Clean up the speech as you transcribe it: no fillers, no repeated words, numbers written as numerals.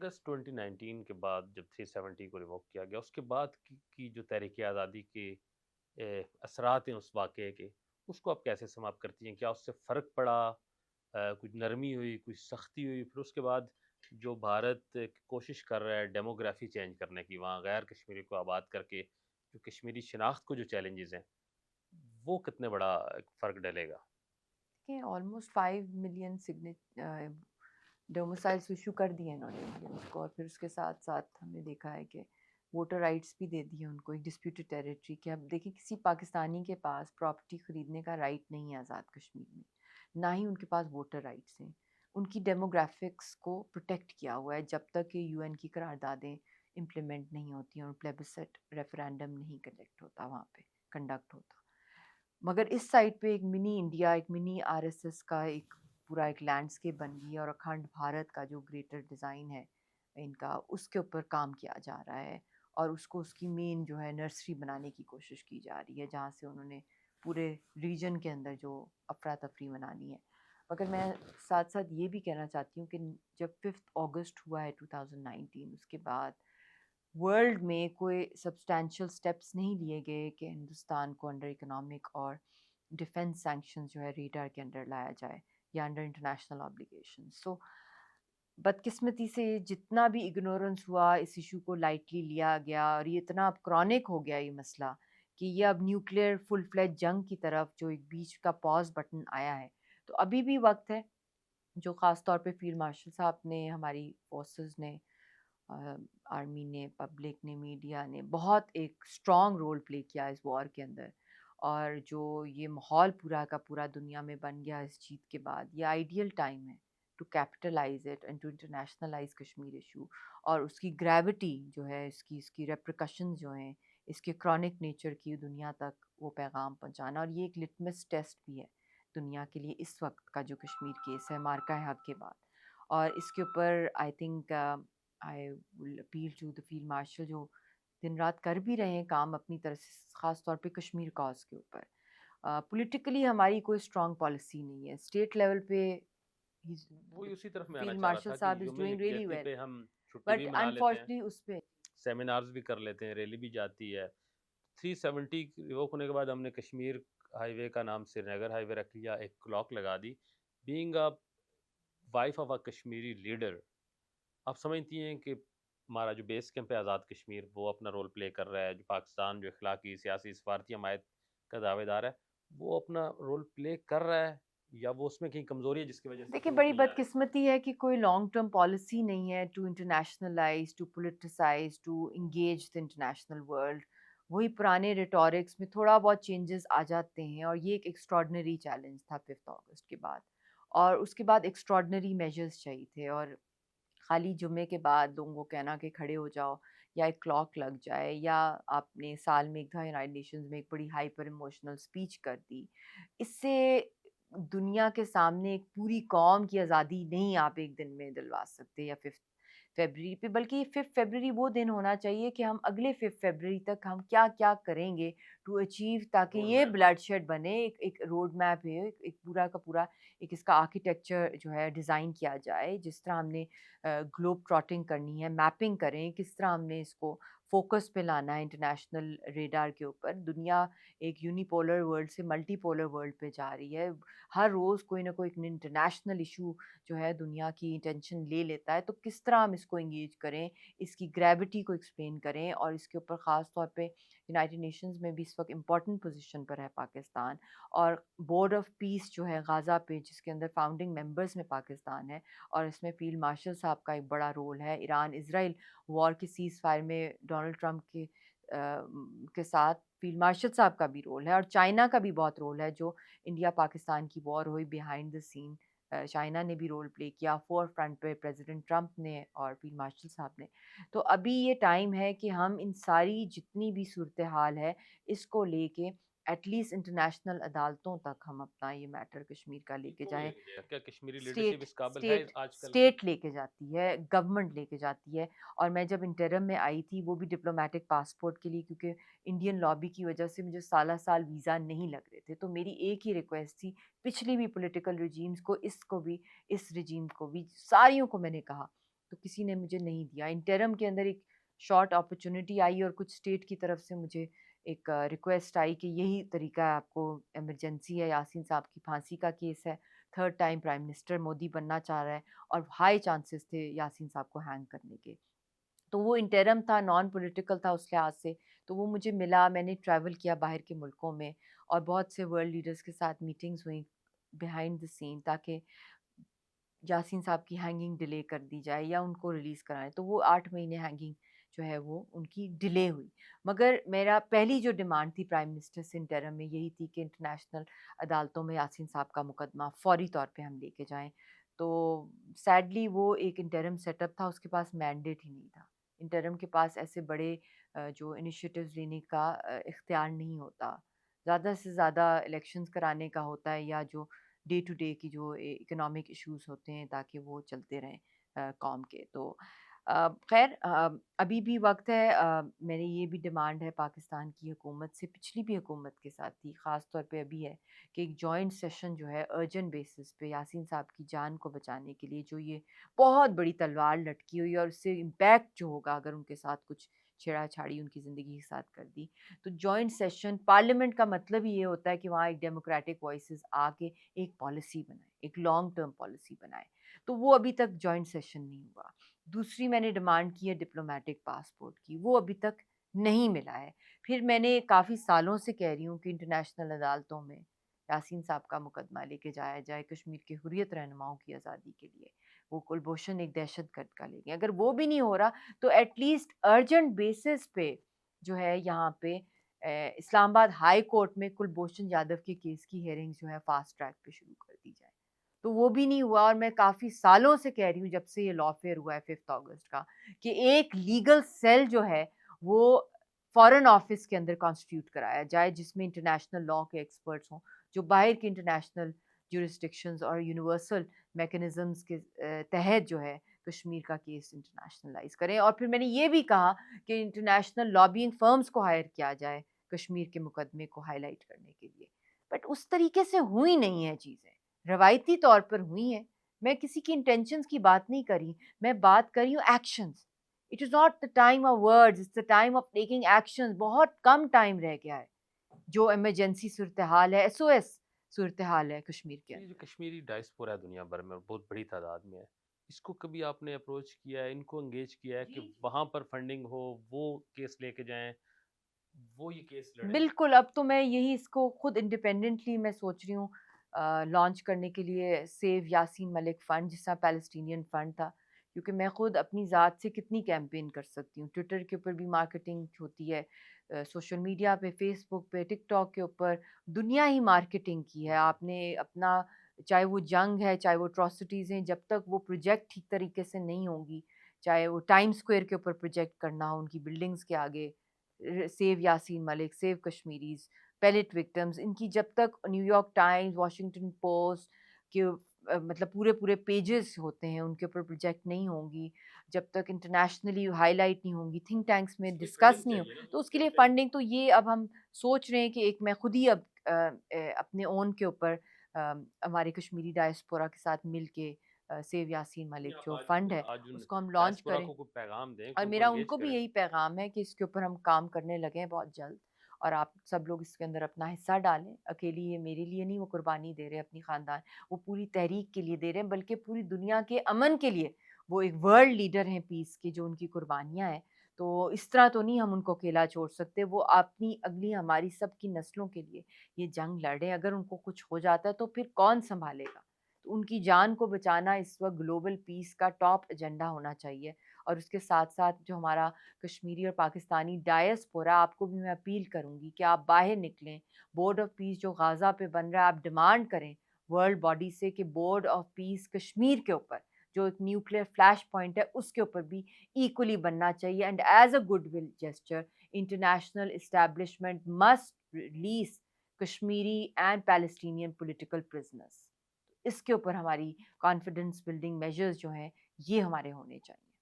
अगस्त 2019 के बाद जब 370 को रिवोक किया गया, उसके बाद की जो तहरीक आज़ादी के असरात हैं उस वाक़ये के, उसको आप कैसे समाप्त करती हैं? क्या उससे फ़र्क पड़ा? कुछ नरमी हुई, कुछ सख्ती हुई? फिर उसके बाद जो भारत कोशिश कर रहा है डेमोग्राफ़ी चेंज करने की, वहाँ गैर कश्मीरी को आबाद करके जो कश्मीरी शिनाख्त को जो चैलेंजेज़ हैं, वो कितने बड़ा एक फ़र्क डलेगा? देखिए ऑलमोस्ट 5 मिलियन डोमिसाइल्स इशू कर दिए इन्होंने इंडियंस को, और फिर उसके साथ साथ हमने देखा है कि वोटर राइट्स भी दे दिए उनको, एक डिस्प्यूटेड टेरिटरी के। अब देखिए किसी पाकिस्तानी के पास प्रॉपर्टी खरीदने का राइट नहीं है आज़ाद कश्मीर में, ना ही उनके पास वोटर राइट्स हैं। उनकी डेमोग्राफिक्स को प्रोटेक्ट किया हुआ है जब तक कि यूएन की करारदादें इम्प्लीमेंट नहीं होती और प्लेबिसेट रेफरेंडम नहीं कलेक्ट होता, वहाँ पे कंडक्ट होता। मगर इस साइड पे एक मिनी इंडिया, एक मिनी आरएसएस का एक पूरा एक लैंडस्केप बन गई है, और अखंड भारत का जो ग्रेटर डिज़ाइन है इनका, उसके ऊपर काम किया जा रहा है। और उसको उसकी मेन जो है नर्सरी बनाने की कोशिश की जा रही है, जहाँ से उन्होंने पूरे रीजन के अंदर जो अफरा तफरी बनानी है। मगर मैं साथ साथ ये भी कहना चाहती हूँ कि जब 5 अगस्त हुआ है 2019, उसके बाद वर्ल्ड में कोई सब्सटैंशियल स्टेप्स नहीं लिए गए कि हिंदुस्तान को अंडर इकोनॉमिक और डिफेंस सैंक्शंस जो है रेडार के अंडर लाया जाए, या अंडर इंटरनेशनल ऑब्लिगेशन। सो बदकिस्मती से जितना भी इग्नोरेंस हुआ, इस इशू को लाइटली लिया गया, और ये इतना अब क्रॉनिक हो गया ये मसला कि ये अब न्यूक्लियर फुल फ्लेज जंग की तरफ जो एक बीच का पॉज बटन आया है। तो अभी भी वक्त है, जो ख़ास तौर पे फील्ड मार्शल साहब ने, हमारी फोर्सेस ने, आर्मी ने, पब्लिक ने, मीडिया ने बहुत एक स्ट्रॉन्ग रोल प्ले किया इस वॉर के अंदर। और जो ये माहौल पूरा का पूरा दुनिया में बन गया इस जीत के बाद, ये आइडियल टाइम है to capitalise it and to internationalise Kashmir issue. और उसकी ग्रेविटी जो है, इसकी इसकी रेप्रिकॉशन जो हैं, इसके क्रॉनिक नेचर की दुनिया तक वो पैगाम पहुंचाना। और ये एक लिटमस टेस्ट भी है दुनिया के लिए इस वक्त का जो कश्मीर केस है मार्का हक के बाद। और इसके ऊपर I think I will appeal to the field marshal, जो दिन रात कर भी रहे हैं काम अपनी तरफ से, ख़ास तौर पे कश्मीर कॉज के ऊपर। पॉलिटिकली हमारी कोई स्ट्रॉन्ग पॉलिसी नहीं है स्टेट लेवल पे। वही उसी तरफ मैं आना फील्ड चाह रहा मार्शल था कि साहब इज़ यौम डूइंग रियली यकजहती वेल, पे हम छुट्टी भी बट मना लेते हैं, अनफॉर्चुनेटली उस पे सेमिनार्स भी कर लेते हैं, रैली भी जाती है। 370 रिवोक होने के बाद हमने कश्मीर हाईवे का नाम श्रीनगर हाईवे रख लिया, एक क्लॉक लगा दी। Being a wife of a Kashmiri leader, आप समझती हैं कि हमारा जो बेस कैंप है आज़ाद कश्मीर, वो अपना रोल प्ले कर रहा है, जो पाकिस्तान जो इखलाकी सियासी सफारती हमायत का दावेदार है, वो अपना रोल प्ले कर रहा है, या वो उसमें कहीं कमज़ोरी है जिसकी वजह से देखिए प्रूफ बड़ी नहीं आ रही? बदकिस्मती है कि कोई लॉन्ग टर्म पॉलिसी नहीं है to internationalise, to politicise, to engage the international world. वही पुराने रिटोरिक्स में थोड़ा बहुत चेंजेस आ जाते हैं, और ये एक एक्स्ट्रॉर्डनरी चैलेंज था 5 अगस्त के बाद। और उसके बाद एक्स्ट्रॉर्डनरी मेजर्स चाहिए थे, और खाली जुम्मे के बाद लोगों को कहना कि खड़े हो जाओ, या एक क्लॉक लग जाए, या आपने साल में एक दफ़ा यूनाइटेड नेशंस में एक बड़ी हाइपर इमोशनल स्पीच कर दी, इससे दुनिया के सामने एक पूरी कौम की आज़ादी नहीं आप एक दिन में दिलवा सकते, या 5 फरवरी पे। बल्कि 5 फरवरी वो दिन होना चाहिए कि हम अगले 5 फरवरी तक हम क्या क्या करेंगे टू अचीव, ताकि रोड ये मैप। ब्लडशेड बने एक रोड मैप है, एक पूरा का पूरा एक इसका आर्किटेक्चर जो है डिज़ाइन किया जाए। जिस तरह हमने ग्लोब ट्रॉटिंग करनी है, मैपिंग करें किस तरह हमने इसको फोकस पे लाना है इंटरनेशनल रेडार के ऊपर। दुनिया एक यूनिपोलर वर्ल्ड से मल्टीपोलर वर्ल्ड पे जा रही है। हर रोज़ कोई ना कोई एक इंटरनेशनल इशू जो है दुनिया की अटेंशन ले लेता है। तो किस तरह हम इसको एंगेज करें, इसकी ग्रेविटी को एक्सप्लेन करें, और इसके ऊपर ख़ास तौर पे यूनाइटेड नेशंस में भी इस वक्त इम्पोर्टेंट पोजीशन पर है पाकिस्तान। और बोर्ड ऑफ पीस जो है गाज़ा पे, जिसके अंदर फाउंडिंग मेंबर्स में पाकिस्तान है, और इसमें फील्ड मार्शल साहब का एक बड़ा रोल है। ईरान इसराइल वॉर के सीज़ फायर में डोनाल्ड ट्रंप के साथ फील्ड मार्शल साहब का भी रोल है, और चाइना का भी बहुत रोल है। जो इंडिया पाकिस्तान की वॉर हुई बिहाइंड द सीन, चाइना ने भी रोल प्ले किया, फोर फ्रंट पे प्रेसिडेंट ट्रंप ने और फील्ड मार्शल साहब ने। तो अभी ये टाइम है कि हम इन सारी जितनी भी सूरत हाल है, इसको लेके एटलीस्ट इंटरनेशनल अदालतों तक हम अपना ये मैटर कश्मीर का ये लेके कौन जाएं। लेके जाएगा? क्या कश्मीरी लीडरशिप स्टेट इस काबिल है स्टेट आजकल की? स्टेट लेके जाती है, गवर्नमेंट लेके जाती है। और मैं जब इंटरम में आई थी, वो भी डिप्लोमेटिक पासपोर्ट के लिए, क्योंकि इंडियन लॉबी की वजह से मुझे साला साल वीज़ा नहीं लग रहे थे। तो मेरी एक ही रिक्वेस्ट थी, पिछली भी पॉलिटिकल रिजीम्स को, इसको भी, इस रिजीम को भी, सारियों को मैंने कहा तो किसी ने मुझे नहीं दिया। इंटरम के अंदर एक शॉर्ट अपॉर्चुनिटी आई और कुछ स्टेट की तरफ से मुझे एक रिक्वेस्ट आई कि यही तरीका है, आपको इमरजेंसी है, यासीन साहब की फांसी का केस है, third time prime minister Modi बनना चाह रहा है और हाई चांसेस थे यासीन साहब को हैंग करने के। तो वो इंटरम था, नॉन पॉलिटिकल था उस लिहाज से, तो वो मुझे मिला। मैंने ट्रैवल किया बाहर के मुल्कों में और बहुत से वर्ल्ड लीडर्स के साथ मीटिंग्स हुई बिहाइंड द सीन, ताकि यासीन साहब की हैंगिंग डिले कर दी जाए या उनको रिलीज़ कराएं। तो वो 8 महीने हैंगिंग जो है वो उनकी डिले हुई। मगर मेरा पहली जो डिमांड थी प्राइम मिनिस्टर से इंटरम में यही थी कि इंटरनेशनल अदालतों में यासीन साहब का मुकदमा फौरी तौर पे हम लेके जाएं। तो सैडली वो एक इंटरम सेटअप था, उसके पास मैंडेट ही नहीं था। इंटरम के पास ऐसे बड़े जो इनिशिएटिव्स लेने का इख्तियार नहीं होता। ज़्यादा से ज़्यादा इलेक्शंस कराने का होता है या जो डे टू डे की जो इकोनॉमिक इश्यूज होते हैं ताकि वो चलते रहें कौम के। तो खैर अभी भी वक्त है। मेरी ये भी डिमांड है पाकिस्तान की हुकूमत से, पिछली भी हुकूमत के साथ थी, ख़ास तौर पे अभी है, कि एक जॉइंट सेशन जो है अर्जेंट बेसिस पे यासीन साहब की जान को बचाने के लिए, जो ये बहुत बड़ी तलवार लटकी हुई है और उससे इम्पैक्ट जो होगा अगर उनके साथ कुछ छेड़ा-छाड़ी उनकी ज़िंदगी के साथ कर दी, तो जॉइंट सेशन पार्लियामेंट का मतलब ही ये होता है कि वहाँ एक डेमोक्रेटिक वॉइसेस आके एक पॉलिसी बनाए, एक लॉन्ग टर्म पॉलिसी बनाए। तो वो अभी तक जॉइंट सेशन नहीं हुआ। दूसरी मैंने डिमांड की है डिप्लोमेटिक पासपोर्ट की, वो अभी तक नहीं मिला है। फिर मैंने काफ़ी सालों से कह रही हूँ कि इंटरनेशनल अदालतों में यासीन साहब का मुकदमा लेके जाया जाए कश्मीर के हुर्रियत रहनुमाओं की आज़ादी के लिए। वो कुलभूषण एक दहशतगर्द का लेंगे। अगर वो भी नहीं हो रहा तो एटलीस्ट अर्जेंट बेसिस पे जो है यहाँ पे इस्लामाबाद हाई कोर्ट में कुलभूषण यादव के केस की हियरिंग जो है फास्ट ट्रैक पे शुरू कर दी जाए। तो वो भी नहीं हुआ और मैं काफ़ी सालों से कह रही हूँ जब से ये लॉफेयर हुआ है 5 अगस्त का, कि एक लीगल सेल जो है वो फॉरेन ऑफिस के अंदर कॉन्स्टिट्यूट कराया जाए जिसमें इंटरनेशनल लॉ के एक्सपर्ट्स हों, जो बाहर के इंटरनेशनल जुरिस्डिक्शंस और यूनिवर्सल मैकेनिज्म्स के तहत जो है कश्मीर का केस इंटरनेशनलाइज करें। और फिर मैंने ये भी कहा कि इंटरनेशनल लॉबिंग फर्म्स को हायर किया जाए कश्मीर के मुकदमे को हाईलाइट करने के लिए। बट उस तरीके से हुई नहीं है चीज़ें, रवायती तौर पर हुई हैं। मैं किसी की इंटेंशंस की बात नहीं कर रही, मैं बात कर रही हूँ actions. It is not the time of words, it's the time of taking actions. बहुत कम टाइम रह गया है। जो इमरजेंसी सूरत हाल है, एसओएस सूरत हाल है कश्मीर के ये जो अंदर। कश्मीरी डायस्पोरा है दुनिया भर में बहुत बड़ी तादाद में है, इसको कभी आपने अप्रोच किया है, इनको एंगेज किया है कि वहाँ पर फंडिंग हो, वो केस लेके जाएं, वो ये केस लड़ें? बिल्कुल, अब तो मैं यही इसको खुद इंडिपेंडेंटली मैं सोच रही हूँ लॉन्च करने के लिए, सेव यासीन मलिक फ़ंड जिस तरह पैलेस्टीनियन फ़ंड था। क्योंकि मैं खुद अपनी ज़ात से कितनी कैंपेन कर सकती हूँ। ट्विटर के ऊपर भी मार्केटिंग होती है, सोशल मीडिया पे, फ़ेसबुक पे, टिकटॉक के ऊपर दुनिया ही मार्केटिंग की है। आपने अपना, चाहे वो जंग है, चाहे वो अट्रॉसिटीज़ हैं, जब तक वो प्रोजेक्ट ठीक तरीके से नहीं होंगी, चाहे वो टाइम स्क्वायर के ऊपर प्रोजेक्ट करना हो उनकी बिल्डिंग्स के आगे, save Yasin Malik, save Kashmiris, pellet victims, इनकी जब तक न्यूयॉर्क टाइम्स, वॉशिंगटन पोस्ट के मतलब पूरे-पूरे पेजेस होते हैं, उनके ऊपर प्रोजेक्ट नहीं होंगी, जब तक इंटरनेशनली हाइलाइट नहीं होंगी, थिंक टैंक्स में उसके लिए डिस्कस फंडिंग नहीं हो, चाहिए ना, तो उसके लिए कैंपेन। फंडिंग तो ये अब हम सोच रहे हैं कि एक मैं खुद ही अब अपने ओन के ऊपर हमारे कश्मीरी डायस्पोरा के साथ मिल के सेव यासीन नहीं, मलिक आप जो आज फंड है, आज उन उसको हम लॉन्च डायस्पोरा करें। को कोई पैगाम दें कि और उनको मेरा एंगेज उनको भी करें। यही पैगाम है कि इसके ऊपर हम काम करने लगे हैं बहुत जल्द और आप सब लोग इसके अंदर अपना हिस्सा डालें। अकेली ये मेरे लिए नहीं वो कुर्बानी दे रहे हैं अपनी ख़ानदान, वो पूरी तहरीक के लिए दे रहे हैं, बल्कि पूरी दुनिया के अमन के लिए। वो एक वर्ल्ड लीडर हैं पीस के, जो उनकी कुर्बानियाँ हैं। तो इस तरह तो नहीं हम उनको अकेला छोड़ सकते। वो अपनी अगली हमारी सबकी नस्लों के लिए ये जंग लड़ रहे हैं। अगर उनको कुछ हो जाता है तो फिर कौन सँभालेगा? तो उनकी जान को बचाना इस वक़्त ग्लोबल पीस का टॉप एजेंडा होना चाहिए। और उसके साथ-साथ जो हमारा कश्मीरी और पाकिस्तानी डायस्पोरा, आपको भी मैं अपील करूँगी कि आप बाहर निकलें। बोर्ड ऑफ पीस जो गाज़ा पे बन रहा है, आप डिमांड करें वर्ल्ड बॉडी से कि बोर्ड ऑफ पीस कश्मीर के ऊपर, जो एक न्यूक्लियर फ्लैश पॉइंट है, उसके ऊपर भी इक्वली बनना चाहिए। And as a goodwill gesture, international establishment must release Kashmiri and Palestinian political prisoners. इसके ऊपर हमारी कॉन्फिडेंस बिल्डिंग मेजर्स जो हैं, ये हमारे होने चाहिए।